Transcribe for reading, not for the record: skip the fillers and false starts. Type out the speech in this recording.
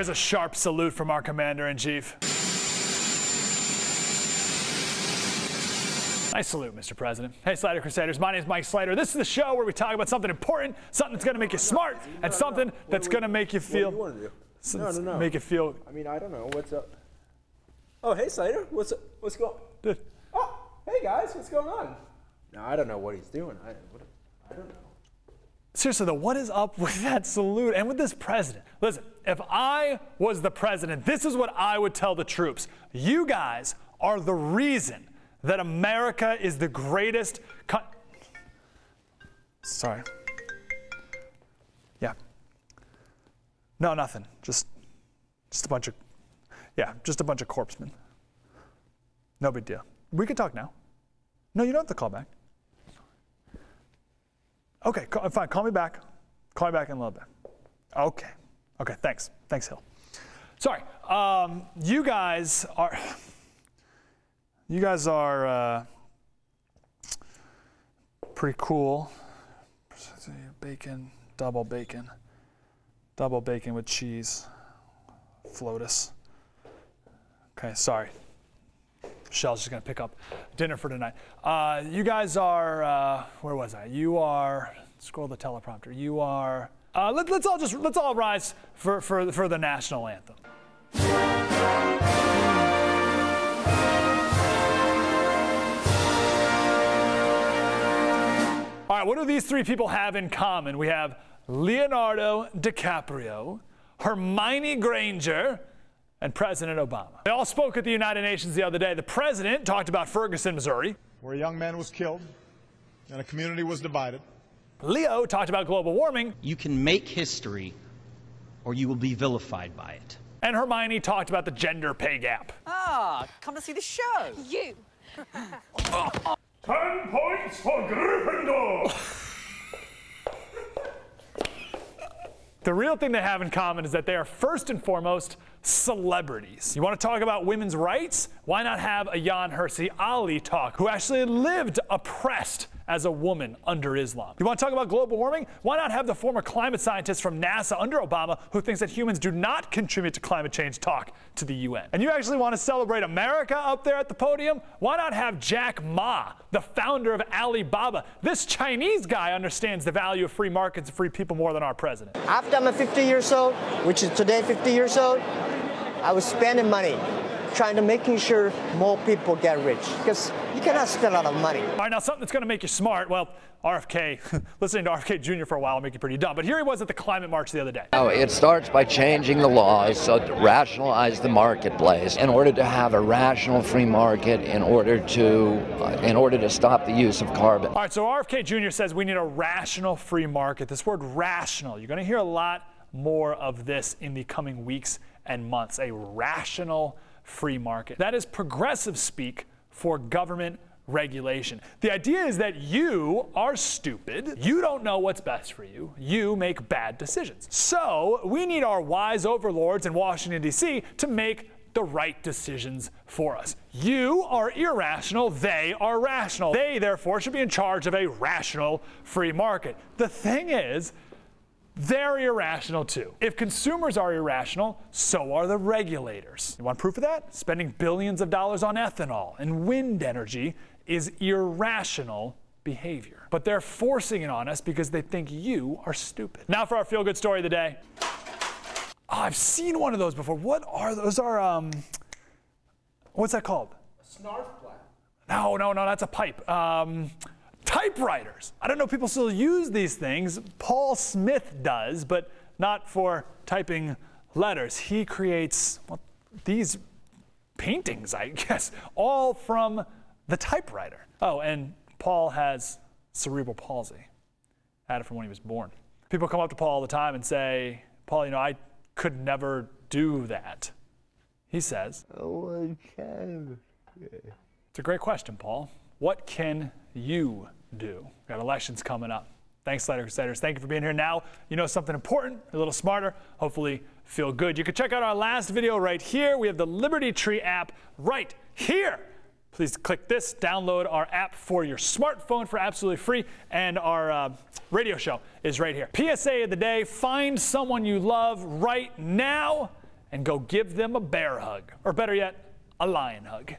here's a sharp salute from our Commander-in-Chief. Nice salute, Mr. President. Hey, Slider Crusaders, my name is Mike Slider. This is the show where we talk about something important, something that's going to make you smart, and something that's going to make you feel... What do you want to do? No. Make it feel... I mean, I don't know. What's up? Oh, hey, Slider. What's going on? Oh, hey, guys. What's going on? No, I don't know what he's doing. I don't know. Seriously, though, what is up with that salute and with this president? Listen, if I was the president, this is what I would tell the troops. You guys are the reason that America is the greatest Sorry. Yeah. No, nothing. Just a bunch of, just a bunch of corpsemen. No big deal. We can talk now. No, you don't have to call back. Okay, fine. Call me back. Call me back in a little bit. Okay. Okay, thanks. Thanks, Hill. Sorry. You guys are pretty cool. Bacon, double bacon with cheese. Flotus. Okay, sorry. Michelle's just gonna pick up dinner for tonight. You guys are, where was I? You are, scroll the teleprompter. You are, let's all rise for the national anthem. All right, what do these three people have in common? We have Leonardo DiCaprio, Hermione Granger, and President Obama. They all spoke at the United Nations the other day. The president talked about Ferguson, Missouri, where a young man was killed and a community was divided. Leo talked about global warming. You can make history or you will be vilified by it. And Hermione talked about the gender pay gap. Ah, come to see the show. You. 10 points for Gryffindor! The real thing they have in common is that they are first and foremost celebrities. You want to talk about women's rights? Why not have Ayaan Hirsi Ali talk, who actually lived oppressed as a woman under Islam? You want to talk about global warming? Why not have the former climate scientist from NASA under Obama, who thinks that humans do not contribute to climate change, talk to the UN? And you actually want to celebrate America up there at the podium? Why not have Jack Ma, the founder of Alibaba? This Chinese guy understands the value of free markets and free people more than our president. After I'm 50 years old, which is today 50 years old, I was spending money trying to making sure more people get rich, because you cannot spend a lot of money. All right, now something that's going to make you smart. Well, RFK, listening to RFK Jr. for a while will make you pretty dumb. But here he was at the climate march the other day. Oh, it starts by changing the laws so to rationalize the marketplace in order to have a rational free market, in order to stop the use of carbon. All right, so RFK Jr. says we need a rational free market. This word rational, you're going to hear a lot more of this in the coming weeks and months. A rational free market. That is progressive speak for government regulation. The idea is that you are stupid. You don't know what's best for you. You make bad decisions. So we need our wise overlords in Washington, D.C. to make the right decisions for us. You are irrational. They are rational. They, therefore, should be in charge of a rational free market. The thing is, they're irrational too. If consumers are irrational, so are the regulators. You want proof of that? Spending billions of dollars on ethanol and wind energy is irrational behavior. But they're forcing it on us because they think you are stupid. Now for our feel-good story of the day. Oh, I've seen one of those before. What are those? What's that called? A snarf plat. No, that's a pipe. Typewriters. I don't know if people still use these things. Paul Smith does, but not for typing letters. He creates these paintings, I guess, all from the typewriter. Oh, and Paul has cerebral palsy. Had it from when he was born. People come up to Paul all the time and say, Paul, you know, I could never do that. He says, oh, I can. It's a great question, Paul. What can you do? We've got elections coming up. Thanks, Slider Crusaders. Thank you for being here. Now you know something important, a little smarter, hopefully feel good. You can check out our last video right here. We have the Liberty Tree app right here. Please click this, download our app for your smartphone for absolutely free, and our radio show is right here. PSA of the day, find someone you love right now and go give them a bear hug, or better yet, a lion hug.